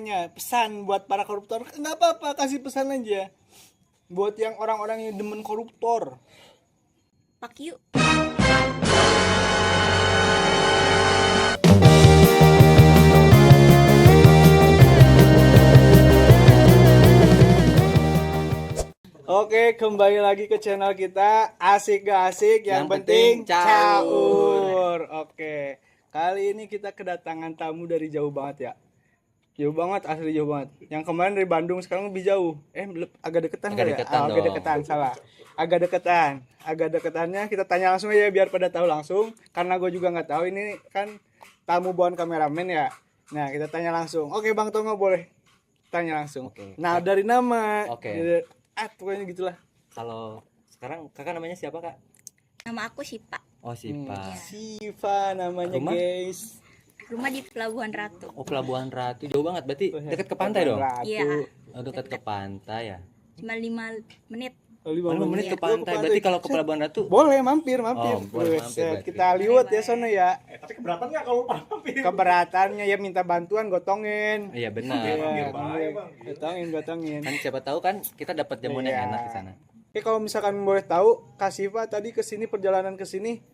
namanya pesan buat para koruptor. Nggak apa-apa, kasih pesan aja buat yang orang-orang yang demen koruptor. Fuck you. Oke, kembali lagi ke channel kita. Asik gak asik, yang penting caur. Oke, kali ini kita kedatangan tamu dari jauh banget ya. Jauh banget, asli jauh banget. Yang kemarin dari Bandung, sekarang lebih jauh. Agak deketan Agak kali ya? deketan Agak dong. deketan, salah. Agak deketan. Agak deketannya kita tanya langsung aja biar pada tahu langsung. Karena gue juga nggak tahu, ini kan tamu bukan kameramen ya. Nah, kita tanya langsung. Oke, Bang Tongo boleh tanya langsung. Oke. Nah, dari nama. Oke. Pokoknya gitulah. Kalau sekarang kakak namanya siapa kak? Nama aku Sipa. Oh Sipa. Siva namanya, Rumah? guys. Rumah di Pelabuhan Ratu. Oh Pelabuhan Ratu, jauh banget berarti dekat ke pantai dong? Ratu. Iya. Oh dekat ke pantai ya. Cuma 5 menit. Oh, 5 menit ke Iya. pantai. Berarti kalau ke Pelabuhan Ratu boleh mampir. Oh, boleh mampir Set, berarti. kita liwat ya sono ya. Tapi keberatan nggak kalau mampir? Keberatannya ya minta bantuan, gotongin. iya benar. Iya, bahaya, Bang. gotongin. Kan siapa tahu kan kita dapat jamuan Iya. yang enak di sana. Oke, kalau misalkan boleh tahu, Kak Siva tadi kesini, perjalanan kesini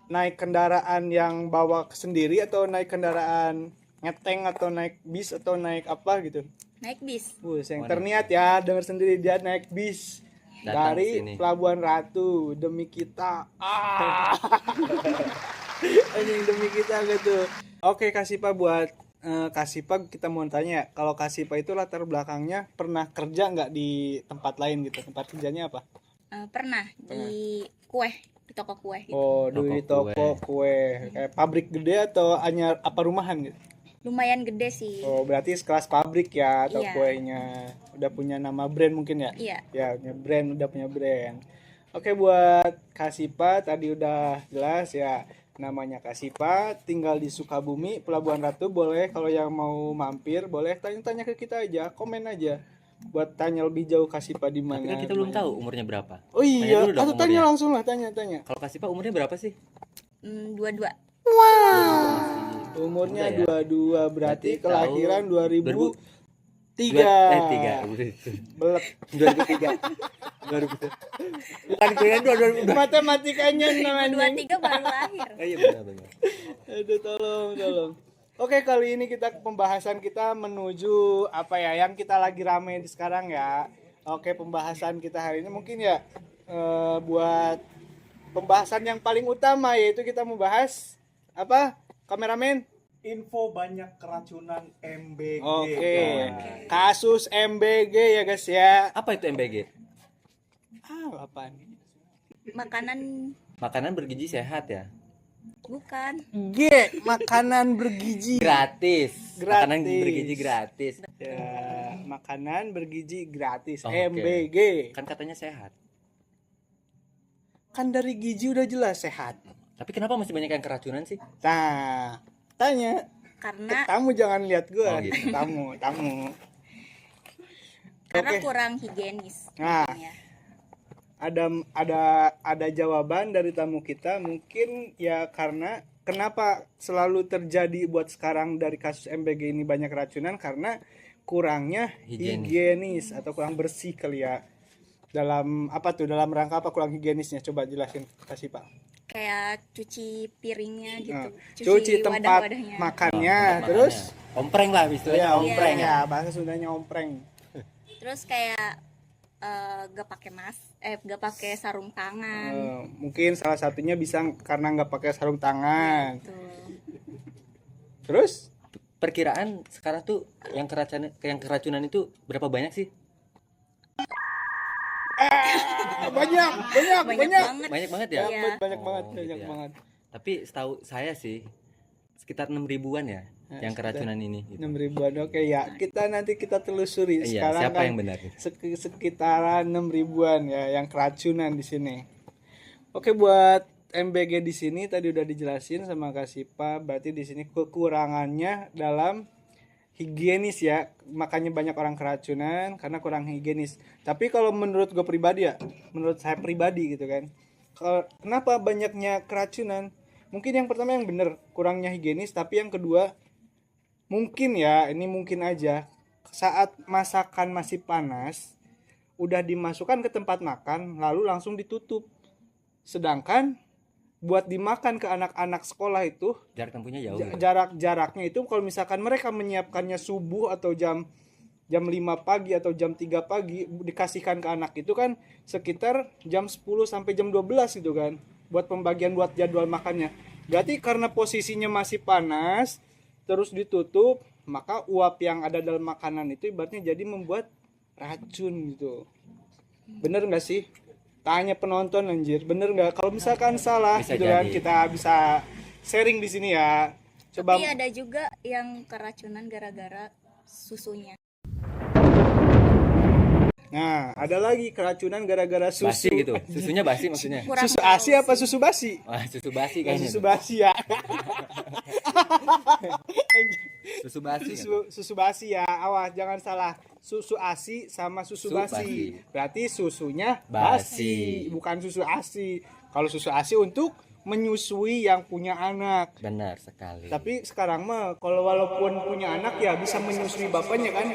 naik kendaraan yang bawa sendiri atau naik kendaraan ngeteng atau naik bis atau naik apa gitu? Naik bis. Yang terniat ya, dengar sendiri dia naik bis Datang dari sini. Pelabuhan Ratu demi kita. Anjing, demi kita gitu. Oke, Kasipa, buat Kasipa kita mau tanya, kalau Kasipa itu latar belakangnya pernah kerja nggak di tempat lain gitu? Tempat kerjanya apa? Pernah di kue, di toko kue gitu. Oh, di toko kue. Kayak pabrik gede atau hanya apa rumahan gitu? Lumayan gede sih. Oh, berarti sekelas pabrik ya atau Iya. kuenya. Udah punya nama brand mungkin ya? Iya. Ya, udah punya brand. Oke, buat Kasipa tadi udah jelas ya. Namanya Kasipa, tinggal di Sukabumi, Pelabuhan Ratu. Boleh kalau yang mau mampir, boleh tanya-tanya ke kita aja, komen aja. Buat tanya lebih jauh Kasipa di mana. Tapi kan kita belum tahu umurnya berapa. Oh iya, Tanya dulu dong atau tanya umurnya. langsung lah, tanya. Kalau kasih Pak umurnya berapa sih? 22. Umurnya Muda ya? 22, berarti Berarti kelahiran tahun 2003. 3. Belek. 2003. 2000. Bukan kira 2000. Matematikanya namanya. 23 baru lahir. Iya benar. Aduh, tolong. Oke, kali ini pembahasan kita menuju apa ya yang kita lagi rame di sekarang ya. Oke, pembahasan kita hari ini mungkin ya buat pembahasan yang paling utama, yaitu kita mau bahas apa? Kameramen? Info banyak keracunan MBG. Oke. Kasus MBG ya guys ya. Apa itu MBG? Apaan? Makanan Makanan bergizi sehat ya. bukan. G, makanan bergizi. Gratis. Gratis. Makanan bergizi gratis. Ya, makanan bergizi gratis. Oke. MBG. Kan katanya sehat. Kan dari gizi udah jelas sehat. Tapi kenapa masih banyak yang keracunan sih? Nah, tanya. Karena Tamu jangan lihat gua. Oh, gitu. Tamu. karena Oke. kurang higienis. Nah. mungkin ya. Ada jawaban dari tamu kita, mungkin ya karena kenapa selalu terjadi buat sekarang dari kasus MBG ini banyak keracunan, karena kurangnya higienis atau kurang bersih kali ya. Dalam apa tuh, dalam rangka apa kurang higienisnya, coba jelasin, kasih Pak. Kayak cuci piringnya gitu. Cuci tempat wadah-wadahnya. makannya, Tempat terus makannya. Ompreng lah istilahnya. ya ompreng Iya. ya, bahasa Sundanya ompreng. Terus kayak gak pakai sarung tangan. Mungkin salah satunya bisa karena nggak pakai sarung tangan. Tuh. Terus Perkiraan sekarang tuh yang keracunan itu berapa banyak sih? banyak. banget. Banyak banget ya? Iya. Banyak Oh, banget, gitu banyak ya. banget. Tapi setahu saya sih sekitar 6 ribuan ya yang keracunan ini gitu. 6 ribuan. Oke ya, kita telusuri Iya, sekarang siapa kan yang benar? sekitaran 6 ribuan ya yang keracunan di sini. Oke, buat MBG di sini tadi udah dijelasin sama Kak Sipa, berarti di sini kekurangannya dalam higienis ya, makanya banyak orang keracunan karena kurang higienis. Tapi kalau menurut gue pribadi ya, menurut saya pribadi gitu kan, kenapa banyaknya keracunan? Mungkin yang pertama yang bener kurangnya higienis, tapi yang kedua mungkin ya, ini mungkin aja saat masakan masih panas udah dimasukkan ke tempat makan lalu langsung ditutup. Sedangkan buat dimakan ke anak-anak sekolah itu Jarak tempuhnya jauh gitu. jaraknya itu kalau misalkan mereka menyiapkannya subuh atau jam jam 5 pagi atau jam 3 pagi dikasihkan ke anak itu kan sekitar jam 10 sampai jam 12 gitu kan buat pembagian buat jadwal makannya. Berarti karena posisinya masih panas terus ditutup, maka uap yang ada dalam makanan itu ibaratnya jadi membuat racun gitu. Bener nggak sih? Tanya penonton anjir, bener nggak? Kalau misalkan salah Bisa gitu kan jadi. kita bisa sharing di sini ya. Coba Tapi ada juga yang keracunan gara-gara susunya. Nah, ada lagi keracunan gara-gara susu. Basi gitu. Susunya basi maksudnya. Kurang Susu tahu ASI apa sih. susu basi? Wah, susu basi Ya, kayaknya. susu basi ya. Susu basi. Susu basi ya. Awas jangan salah. Susu ASI sama susu Susu basi. basi. Berarti susunya Basi. basi, bukan susu ASI. Kalau susu ASI untuk menyusui yang punya anak. Benar sekali. Tapi sekarang mah kalau walaupun punya anak ya bisa menyusui bapaknya kan?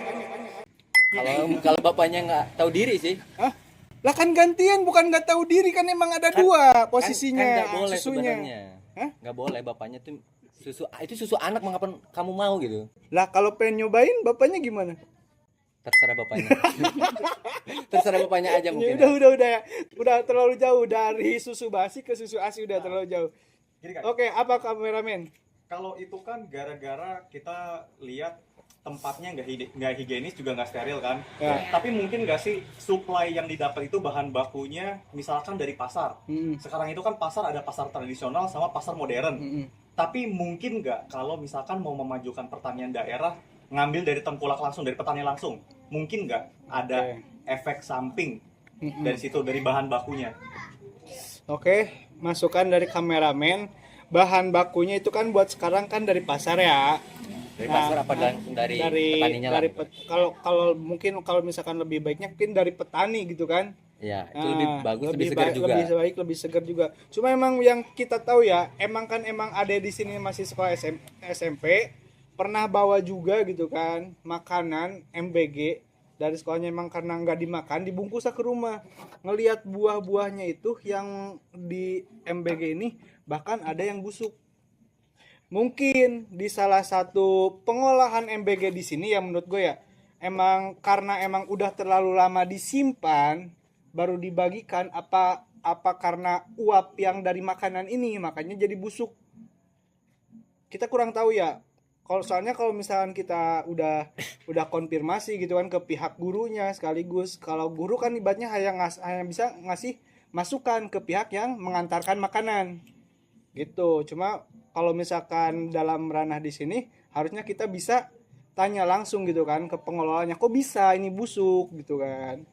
Kalau bapaknya nggak tahu diri sih. Hah? Lah kan gantian, bukan nggak tahu diri kan emang ada dua posisinya Kan nggak boleh susunya. sebenarnya. Hah? Nggak boleh bapaknya tuh itu susu anak, mengapa kamu mau gitu? Lah kalau pengen nyobain bapaknya gimana? Terserah bapaknya. Terserah bapaknya aja Ya, mungkin. udah ya. Udah terlalu jauh dari susu basi ke susu ASI udah terlalu jauh. Gini kan, Oke, apa kameramen? kalau itu kan gara-gara kita lihat tempatnya nggak higienis juga nggak steril kan. Ya. Tapi mungkin nggak sih supply yang didapat itu bahan bakunya misalkan dari pasar. Mm-mm. Sekarang itu kan pasar ada pasar tradisional sama pasar modern. Mm-mm. Tapi mungkin nggak kalau misalkan mau memajukan pertanian daerah ngambil dari tengkulak langsung dari petani langsung, mungkin nggak ada Oke. efek samping Mm-mm. dari situ dari bahan bakunya. Oke, masukan dari kameramen. Bahan bakunya itu kan buat sekarang kan dari pasar ya. Dari Nah, pasar apa dari petaninya lah. Kalau mungkin kalau misalkan lebih baiknya mungkin dari petani gitu kan. Ya, itu lebih Nah, bagus, lebih segar baik, juga. lebih baik, lebih segar juga. Cuma emang yang kita tahu ya, emang ada di sini masih sekolah SMP, pernah bawa juga gitu kan makanan MBG dari sekolahnya, emang karena nggak dimakan dibungkus ke rumah. Ngelihat buah-buahnya itu yang di MBG ini bahkan ada yang busuk. Mungkin di salah satu pengolahan MBG di sini ya menurut gue ya, emang karena emang udah terlalu lama disimpan baru dibagikan, apa karena uap yang dari makanan ini makanya jadi busuk. Kita kurang tahu ya. Soalnya kalau misalkan kita udah konfirmasi gitu kan ke pihak gurunya sekaligus, kalau guru kan ibaratnya hanya bisa ngasih masukan ke pihak yang mengantarkan makanan. Gitu. Cuma kalau misalkan dalam ranah di sini harusnya kita bisa tanya langsung gitu kan ke pengelolanya, kok bisa ini busuk gitu kan.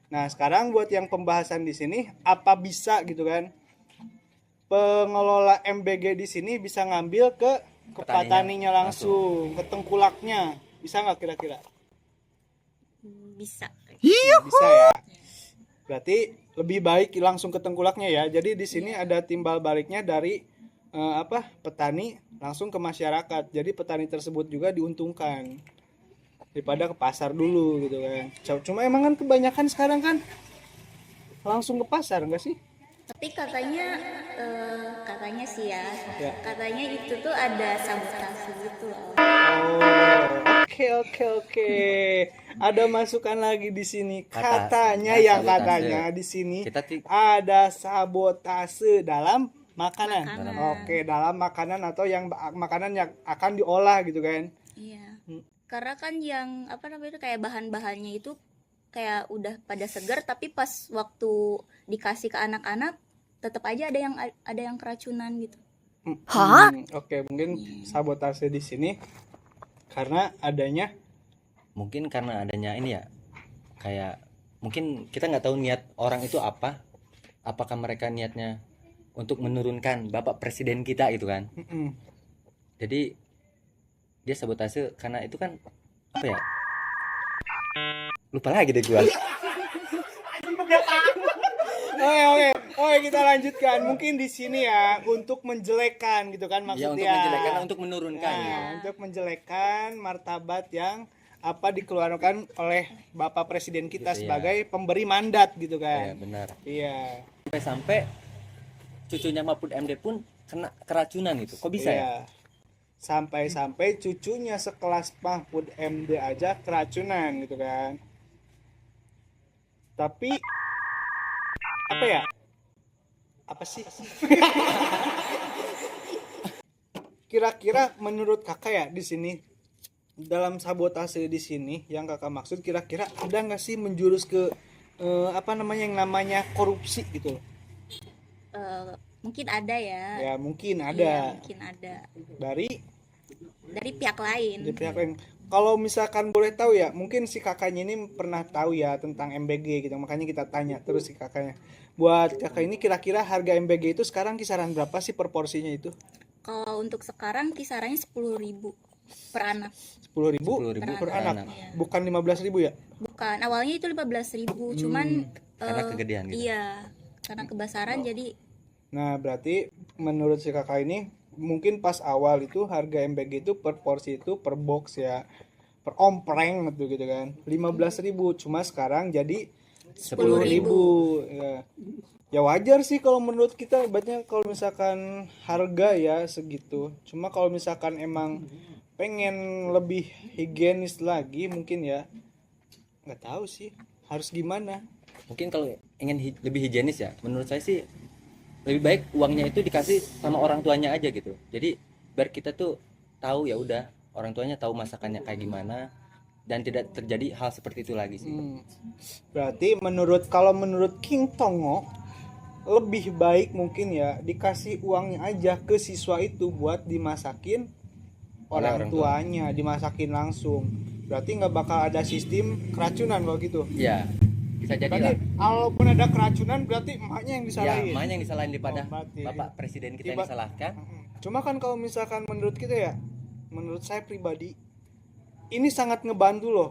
Nah, sekarang buat yang pembahasan di sini, apa bisa gitu kan pengelola MBG di sini bisa ngambil ke petaninya langsung, ke tengkulaknya. Bisa nggak kira-kira? Bisa. Bisa ya. Berarti lebih baik langsung ke tengkulaknya ya. Jadi di sini ada timbal baliknya dari petani langsung ke masyarakat. Jadi petani tersebut juga diuntungkan daripada ke pasar dulu gitu kan. Cuma emang kan kebanyakan sekarang kan langsung ke pasar enggak sih? Tapi katanya sih ya, Ya. katanya itu tuh ada sabotase gitu loh. Oh, oke. Ada masukan lagi di sini. Katanya ya, sabotase. katanya di sini Kita ada sabotase dalam makanan. Makanan. Oke, dalam makanan atau makanan yang akan diolah gitu kan. Iya. Karena kan yang itu kayak bahan-bahannya itu kayak udah pada segar, tapi pas waktu dikasih ke anak-anak tetap aja ada yang keracunan gitu. Oke, mungkin sabotase di sini karena adanya mungkin karena adanya ini ya, kayak mungkin kita nggak tahu niat orang itu apa. Apakah mereka niatnya untuk menurunkan bapak presiden kita gitu kan. Jadi dia sabotase karena itu kan apa ya, lupa lagi deh gua. Oke. Oh, ya kita lanjutkan. Mungkin di sini ya untuk menjelekkan gitu kan Ya maksudnya. untuk menjelekkan, untuk menurunkan. Nah, Ya. untuk menjelekkan martabat yang apa dikeluarkan oleh Bapak Presiden kita Gitu, ya. sebagai pemberi mandat gitu Iya kan. benar. Iya. Sampai cucunya Mahfud MD pun kena keracunan itu. Kok bisa ya? Iya. Sampai-sampai cucunya sekelas Mahfud MD aja keracunan gitu kan. Tapi apa ya? Apa sih? Kira-kira menurut kakak ya di sini dalam sabotase di sini yang kakak maksud kira-kira ada nggak sih menjurus ke apa namanya yang namanya korupsi gitu loh? Mungkin ada ya. Ya mungkin Iya, ada mungkin ada dari pihak lain. pihak lain. Kalau misalkan boleh tahu ya, mungkin si kakaknya ini pernah tahu ya tentang MBG gitu, makanya kita tanya terus si kakaknya. Buat kakak ini kira-kira harga MBG itu sekarang kisaran berapa sih per porsinya itu? Kalau untuk sekarang kisarannya 10.000 per anak. 10.000 10.000 per anak, Iya. bukan 15.000 ya? Bukan, awalnya itu 15.000, cuman Karena kegedean gitu. iya, karena kebesaran jadi Nah, berarti menurut si kakak ini mungkin pas awal itu harga MBG itu per porsi itu per box ya, per ompreng gitu kan. 15.000, cuma sekarang jadi 10.000 ya. Ya wajar sih kalau menurut kita ibaratnya kalau misalkan harga ya segitu. Cuma kalau misalkan emang pengen lebih higienis lagi mungkin ya nggak tahu sih harus gimana. Mungkin kalau ingin lebih higienis ya, menurut saya sih lebih baik uangnya itu dikasih sama orang tuanya aja gitu. Jadi biar kita tuh tahu ya udah orang tuanya tahu masakannya kayak gimana dan tidak terjadi hal seperti itu lagi sih. Berarti kalau menurut King Tongo lebih baik mungkin ya dikasih uangnya aja ke siswa itu buat dimasakin orang orang tua. tuanya, dimasakin langsung. Berarti nggak bakal ada sistem keracunan kalau gitu. Ya, bisa jadi Berarti lah. kalaupun ada keracunan berarti emaknya yang Ya, disalahin. makanya yang disalahin daripada Oh, berarti. Bapak Presiden kita yang Iba- disalahkan. Cuma kan kalau misalkan menurut kita ya, menurut saya pribadi ini sangat ngebantu loh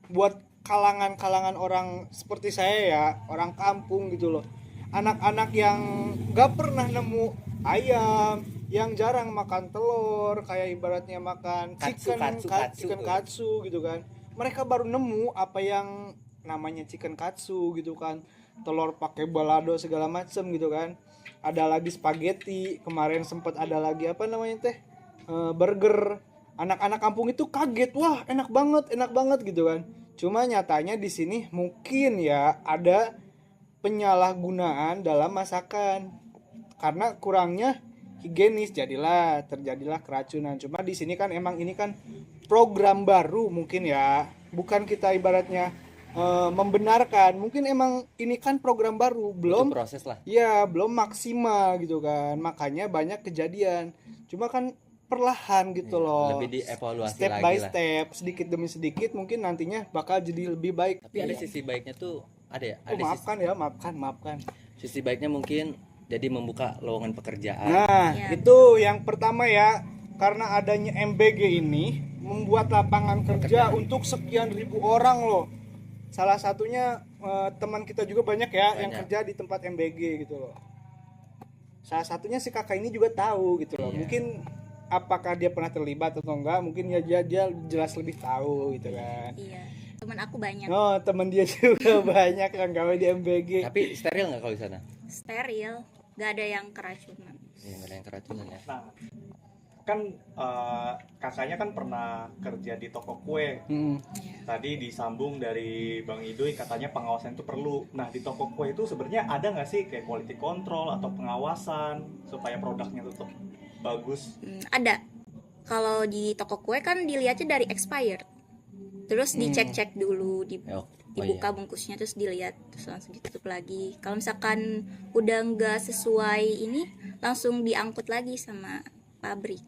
buat kalangan-kalangan orang seperti saya ya, orang kampung gitu loh. Anak-anak yang gak pernah nemu ayam, yang jarang makan telur, kayak ibaratnya makan chicken katsu gitu kan. Mereka baru nemu apa yang namanya chicken katsu gitu kan. Telur pakai balado segala macem gitu kan. Ada lagi spaghetti, kemarin sempat ada lagi apa namanya teh? Burger. Anak-anak kampung itu kaget, wah enak banget gitu kan. Cuma nyatanya di sini mungkin ya ada penyalahgunaan dalam masakan karena kurangnya higienis terjadilah keracunan. Cuma di sini kan emang ini kan program baru mungkin ya, bukan kita ibaratnya membenarkan, mungkin emang ini kan program baru belum Itu proses lah. ya belum maksimal gitu kan, makanya banyak kejadian. Cuma kan perlahan gitu loh, Lebih dievaluasi step lagi by lah. step, sedikit demi sedikit mungkin nantinya bakal jadi lebih baik. Tapi ada sisi baiknya tuh ada ya, Oh, ada maafkan. sisi baiknya mungkin jadi membuka lowongan pekerjaan. Nah, Ya. itu yang pertama ya, karena adanya MBG ini membuat lapangan kerja untuk sekian ribu orang loh. Salah satunya teman kita juga banyak ya yang Banyak. kerja di tempat MBG gitu loh. Salah satunya si kakak ini juga tahu gitu loh. Iya. Mungkin apakah dia pernah terlibat atau enggak, mungkin ya dia jelas lebih tahu gitu kan. iya. Teman aku banyak Oh, teman dia juga banyak yang gawe di MBG. Tapi steril nggak kalau di sana? steril, gak ada yang keracunan. Ya, nggak ada yang keracunan ya. Nah, kan kakaknya kan pernah kerja di toko kue. Tadi disambung dari Bang Idoy katanya pengawasan itu perlu. Nah, di toko kue itu sebenarnya ada nggak sih kayak quality control atau pengawasan supaya produknya tetap bagus? Ada. Kalau di toko kue kan dilihatnya dari expired. Terus dicek-cek dulu, dibuka bungkusnya terus dilihat terus langsung ditutup lagi. Kalau misalkan udah nggak sesuai ini langsung diangkut lagi sama pabrik.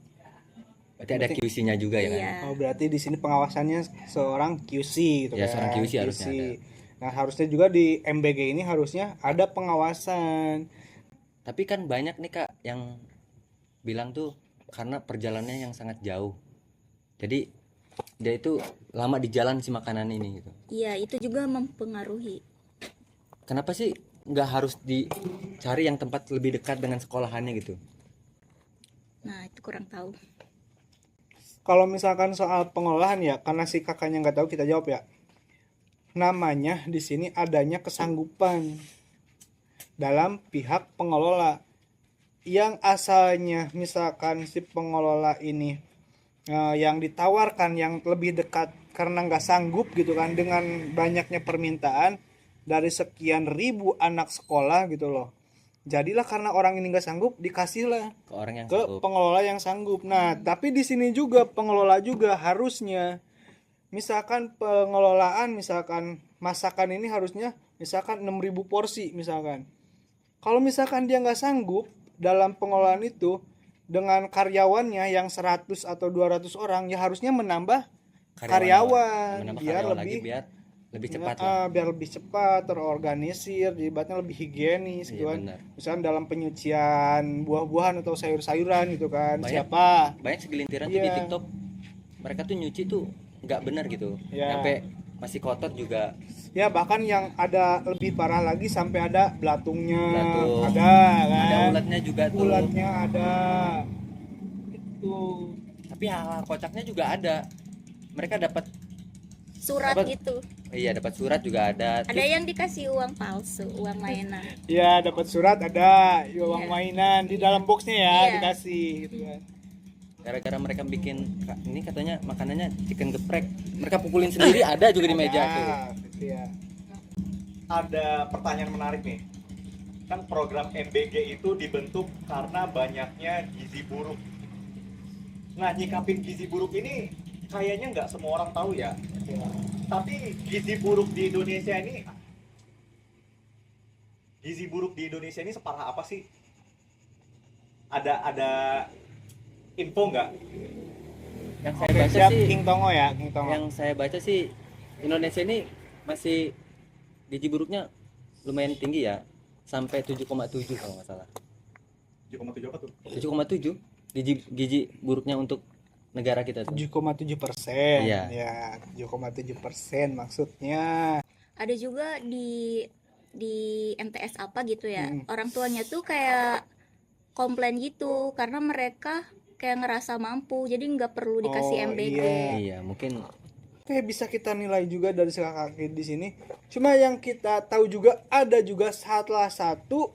Berarti ada QC-nya juga ya kan? Iya. Oh, berarti di sini pengawasannya seorang QC gitu Ya, kan. seorang QC harusnya ada. Nah, harusnya juga di MBG ini harusnya ada pengawasan. Tapi kan banyak nih Kak yang bilang tuh karena perjalanannya yang sangat jauh. Jadi dia itu lama di jalan si makanan ini gitu. Iya, itu juga mempengaruhi. Kenapa sih nggak harus dicari yang tempat lebih dekat dengan sekolahannya gitu? Nah, itu kurang tahu. Kalau misalkan soal pengolahan ya, karena si kakaknya nggak tahu, kita jawab ya. Namanya di sini adanya kesanggupan dalam pihak pengelola. Yang asalnya misalkan si pengelola ini yang ditawarkan yang lebih dekat karena nggak sanggup gitu kan, dengan banyaknya permintaan dari sekian ribu anak sekolah gitu loh. Jadilah karena orang ini nggak sanggup, dikasihlah Ke orang yang ke sanggup. pengelola yang sanggup. Nah, tapi di sini juga pengelola juga harusnya, misalkan pengelolaan, misalkan masakan ini harusnya misalkan 6.000 porsi misalkan. Kalau misalkan dia nggak sanggup dalam pengelolaan itu dengan karyawannya yang 100 atau 200 orang, ya harusnya menambah karyawan Menambah biar karyawan lebih lagi biar lebih cepat lah. biar lebih cepat terorganisir, dibuatnya lebih higienis gitu Iya kan. benar. Misalnya dalam penyucian buah-buahan atau sayur-sayuran gitu kan. Banyak- Siapa? Banyak segelintiran tuh di Iya. TikTok, mereka tuh nyuci tuh nggak benar gitu, Iya. sampai masih kotor juga. Ya bahkan yang ada lebih parah lagi sampai ada belatungnya. Belatung. Ada kan. Ada ulatnya juga tuh. Ulatnya ada. Itu. Tapi hal kocaknya juga ada. Mereka dapat Surat Apa? gitu. dapat surat juga ada. Ada yang dikasih uang palsu, uang mainan. Ya dapat surat ada, uang Iya. mainan di dalam boxnya ya Iya. dikasih gitu kan. Gara-gara mereka bikin ini katanya makanannya chicken geprek, mereka pukulin sendiri ada juga di meja tuh. Gitu ya. Ada pertanyaan menarik nih. Kan program MBG itu dibentuk karena banyaknya gizi buruk. Nah, nyikapin gizi buruk ini kayaknya nggak semua orang tahu ya. Tapi gizi buruk di Indonesia ini separah apa sih? Ada info nggak? Yang saya Oke, baca siap sih, King Tongo ya, King Tongo. yang saya baca sih Indonesia ini masih gizi buruknya lumayan tinggi ya, sampai 7,7 kalau nggak salah. 7,7 apa tuh? 7,7 gizi buruknya untuk negara kita tuh. 7,7%. Iya. Ya, 7,7% maksudnya. Ada juga di MTS apa gitu ya. Mm. Orang tuanya tuh kayak komplain gitu karena mereka kayak ngerasa mampu, jadi nggak perlu dikasih Oh, MBG. iya. Iya, mungkin Oke, bisa kita nilai juga dari kakak di sini. Cuma yang kita tahu juga ada juga salah satu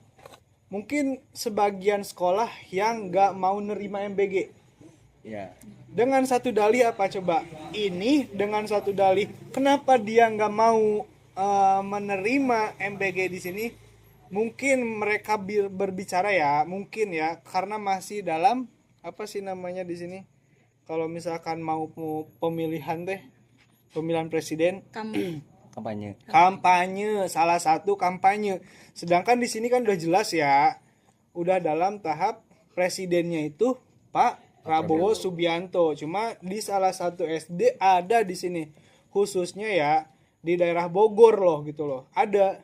mungkin sebagian sekolah yang nggak mau nerima MBG. ya Dengan satu dalih apa coba? Ini dengan satu dalih, kenapa dia nggak mau menerima MBG di sini? Mungkin mereka berbicara ya, mungkin ya, karena masih dalam apa sih namanya di sini? Kalau misalkan mau pemilihan pemilihan presiden, kampanye, salah satu kampanye. Sedangkan di sini kan udah jelas ya, udah dalam tahap presidennya itu Pak Prabowo Subianto. Cuma di salah satu SD ada di sini, khususnya ya di daerah Bogor loh gitu loh. Ada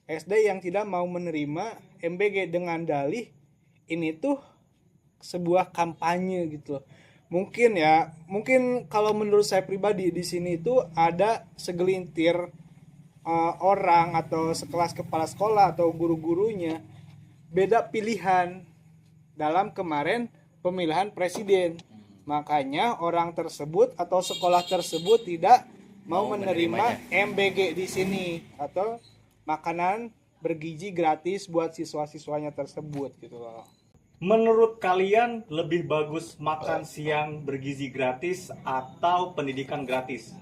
SD yang tidak mau menerima MBG dengan dalih ini tuh sebuah kampanye gitu loh. Mungkin kalau menurut saya pribadi di sini itu ada segelintir orang atau sekelas kepala sekolah atau guru-gurunya beda pilihan dalam kemarin pemilihan presiden. Makanya orang tersebut atau sekolah tersebut tidak mau menerima MBG di sini atau makanan bergizi gratis buat siswa-siswanya tersebut gitu loh. Menurut kalian lebih bagus makan siang bergizi gratis atau pendidikan gratis?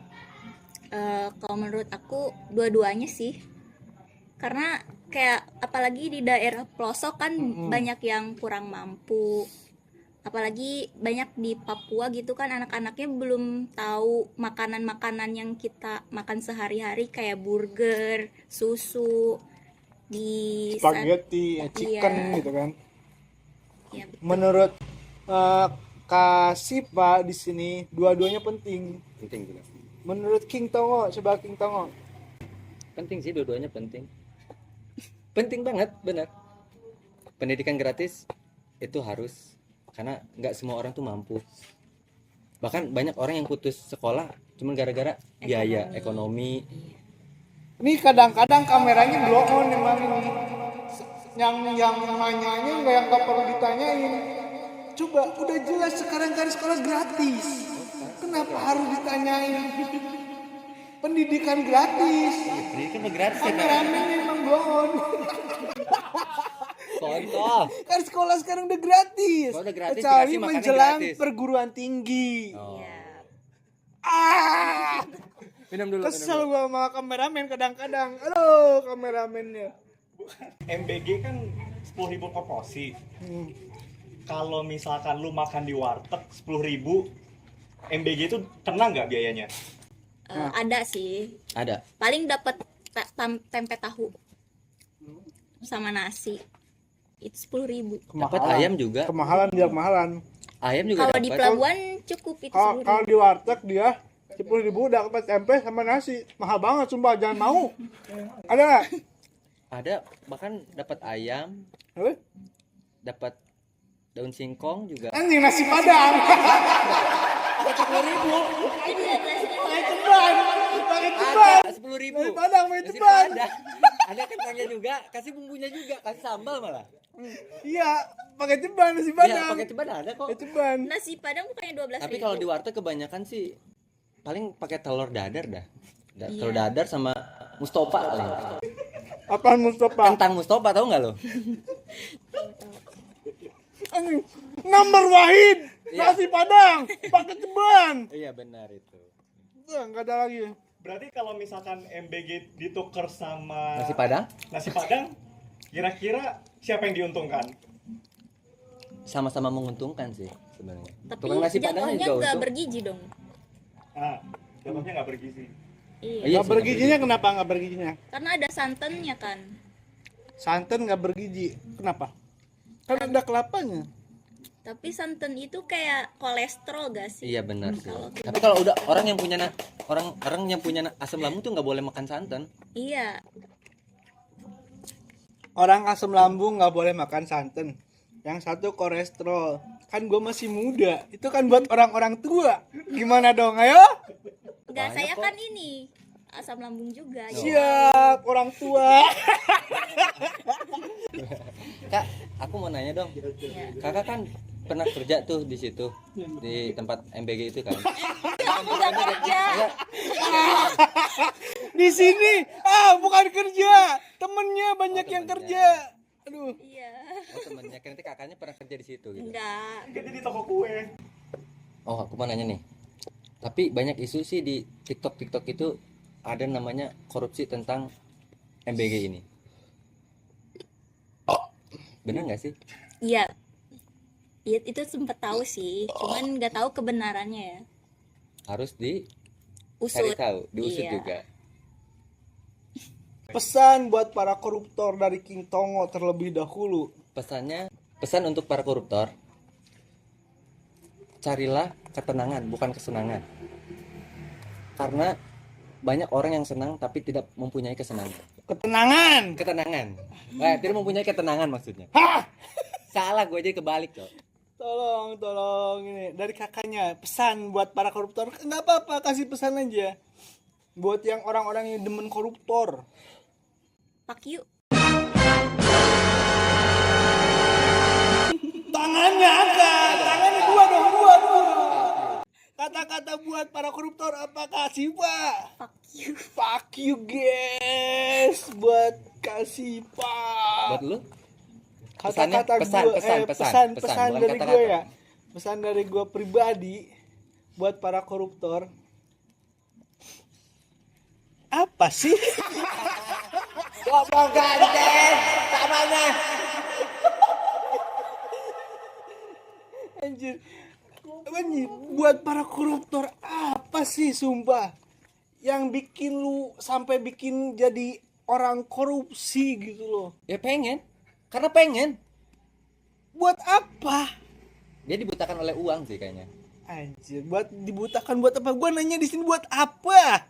Kalau menurut aku dua-duanya sih, karena kayak apalagi di daerah pelosok kan banyak yang kurang mampu, apalagi banyak di Papua gitu kan anak-anaknya belum tahu makanan-makanan yang kita makan sehari-hari kayak burger, susu, di Spaghetti, chicken Iya. gitu kan. Ya, betul. Menurut Kasih Pak di sini dua-duanya penting. juga. Menurut King Tongo, coba King Tongo. Penting sih, dua-duanya penting. Penting banget, benar. Pendidikan gratis itu harus, karena nggak semua orang tuh mampu. Bahkan banyak orang yang putus sekolah cuma gara-gara biaya ekonomi. Ini kadang-kadang kameranya blow on emang ini. yang nanyanya nggak perlu ditanyain. Coba udah jelas sekarang kan sekolah gratis. Kenapa harus ditanyain? Pendidikan gratis. Pendidikan udah gratis ya kan? Kameramennya emang doang. Contoh. Kan sekolah sekarang udah gratis. Kalau udah gratis, Kecuali dikasih makannya menjelang gratis. perguruan tinggi. Oh. Iya. Ah, Minum dulu. kesel gua sama kameramen kadang-kadang. Aduh, kameramennya. MBG kan 10.000 per porsi. Hmm. Kalau misalkan lu makan di warteg 10.000, MBG itu kena nggak biayanya? Ada sih. Ada. Paling dapat tempe tahu sama nasi. Itu 10.000. Dapat ayam juga. Kemahalan dia kemahalan. Ayam juga Kalau di dapat. pelabuhan cukup itu Kalau 10.000. di warteg dia 10.000 udah dapat tempe sama nasi. Mahal banget sumpah, jangan mau. Ada nggak? Ada, bahkan dapat ayam, Eh? dapat daun singkong juga. Anjing nasi padang. Pakai ceban. Pakai ceban. Ada 10.000. Nasi padang pakai Nasi ceban. padang. Ada kentangnya juga, kasih bumbunya juga, kasih sambal malah. Iya, pakai ceban nasi Iya, padang. pakai ceban ada kok. Pakai ceban. Nasi padang bukannya 12.000. Tapi kalau di warteg kebanyakan sih paling pakai telur dadar dah. Iya. Telur dadar sama Mustofa paling. Apaan Mustafa? Kentang Mustofa tahu nggak lo? Anjing. Nomor Wahid. Iya. Nasi padang pakai ceban. Iya benar itu. Enggak ada lagi. Berarti kalau misalkan MBG ditukar sama Nasi padang nasi padang, kira-kira siapa yang diuntungkan? sama-sama menguntungkan sih sebenarnya. Tapi Tukang nasi padangnya jatuhnya juga nggak untung. bergizi dong. Ah, jatuhnya nggak bergizi. Iya. Iya Nggak sih, bergizinya kenapa nggak bergizinya? Karena ada santannya kan. Santan nggak bergizi. Kenapa? Kan ada kelapanya. Tapi santan itu kayak kolesterol gak sih? Iya benar sih. Kalau kita- Tapi kalau udah orang yang punya orang yang punya asam lambung tuh nggak boleh makan santan. Iya. Orang asam lambung nggak boleh makan santan. Yang satu kolesterol. Kan gue masih muda. Itu kan buat orang-orang tua. Gimana dong? Ayo. Enggak, Banyak saya kok. kan ini asam lambung juga. Siap, orang tua. Kak, aku mau nanya dong. Iya. Kakak kan pernah kerja tuh di situ di tempat MBG itu kan? Aku nggak kerja. Enggak, Di sini. Bukan kerja. Temennya banyak yang temennya. kerja. Aduh. Iya. oh temennya kan nanti kakaknya pernah kerja di situ gitu. Enggak. Jadi di toko kue. Oh, aku mau nanya nih. Tapi banyak isu sih di TikTok itu ada namanya korupsi tentang MBG ini. Bener nggak sih? Iya. Iya, itu sempet tahu sih, cuman nggak tahu kebenarannya ya. Harus di Usut. cari tahu, diusut Iya. juga. Pesan buat para koruptor dari King Tongo terlebih dahulu. Pesan untuk para koruptor, carilah ketenangan bukan kesenangan. Karena banyak orang yang senang tapi tidak mempunyai kesenangan. Ketenangan. Ketenangan. Tidak mempunyai ketenangan maksudnya. Hah! Salah, gue jadi kebalik tuh. Tolong ini dari kakaknya pesan buat para koruptor. Nggak apa-apa, kasih pesan aja buat yang orang-orang yang demen koruptor. Fuck you. Tangannya angkat, tangannya dua dong, dua. Kata-kata buat para koruptor apa kasih pak? Fuck you. Fuck you guys, buat kasih pak. Buat lu? Kata-kata Pesannya? gue, Pesan, pesan bukan dari kata-kata. gue ya, pesan dari gue pribadi buat para koruptor. Apa sih? Ngomong ganteng, samanya. Anjir, buat para koruptor apa sih sumpah yang bikin lu sampai bikin jadi orang korupsi gitu loh? Ya pengen, karena pengen. Buat apa? Dia dibutakan oleh uang sih kayaknya. Anjir, buat dibutakan buat apa? Gua nanya di sini buat apa?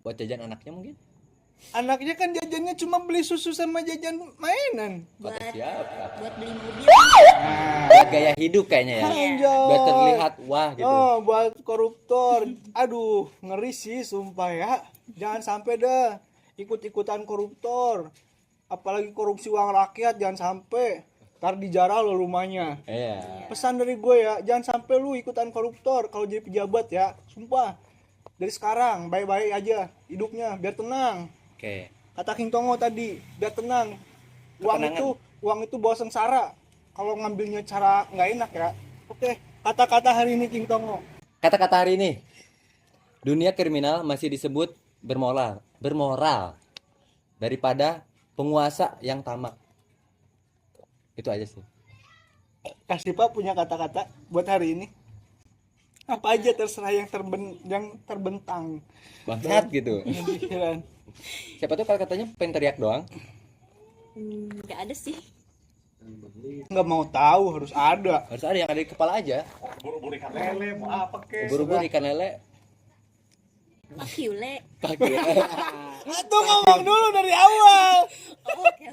Buat jajan anaknya mungkin. Anaknya kan jajannya cuma beli susu sama jajan mainan. Kata Buat siapa? buat beli mobil. Buat gaya hidup kayaknya ya. Anjay. Biar terlihat wah gitu. Oh, buat koruptor. Aduh, ngeri sih sumpah ya. Jangan sampai dah ikut-ikutan koruptor. apalagi korupsi uang rakyat, jangan sampai ntar dijarah lo rumahnya. Iya. Pesan dari gue ya, jangan sampai lu ikutan koruptor kalau jadi pejabat ya, sumpah. Dari sekarang baik-baik aja hidupnya biar tenang. Oke. Kata King Tongo tadi, biar tenang. Uang itu bawa sengsara kalau ngambilnya cara nggak enak ya. Oke, kata-kata hari ini King Tongo. Kata-kata hari ini. Dunia kriminal masih disebut bermoral daripada penguasa yang tamak. Itu aja sih. Kasih Pak punya kata-kata buat hari ini. Apa aja terserah yang terbentang. Bangsat gitu. Pikiran. Siapa tuh kalau katanya pengen teriak doang. Nggak ada sih. Nggak mau tahu, harus ada. Harus ada yang ada di kepala aja. Buru-buru ikan lele mau apa kek? Ubur-ubur ikan lele. Fuck you, Le. Pakai. Itu ngomong dulu dari awal. Oh, oke.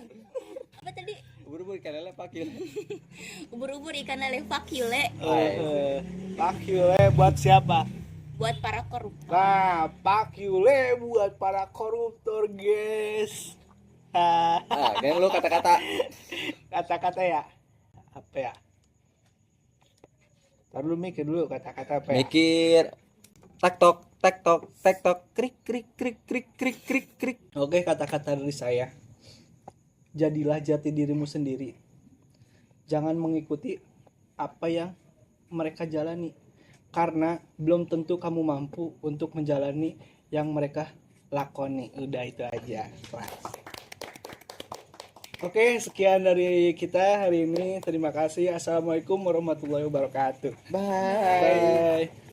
Apa tadi? Ubur-ubur ikan lele pakai. Ubur-ubur ikan lele, fuck you, Le. Pak Yule buat siapa? Buat para koruptor. Nah, Pak Yule buat para koruptor, guys. Ah, dan lu kata-kata. Kata-kata ya? Apa ya? Ntar lu mikir dulu kata-kata apa ya? Mikir. Tak tok, krik krik. Oke, kata-kata dari saya. Jadilah jati dirimu sendiri. Jangan mengikuti apa yang mereka jalani. Karena belum tentu kamu mampu untuk menjalani yang mereka lakoni. Udah itu aja. Kelas. Oke, sekian dari kita hari ini. Terima kasih. Assalamualaikum warahmatullahi wabarakatuh. Bye. Bye.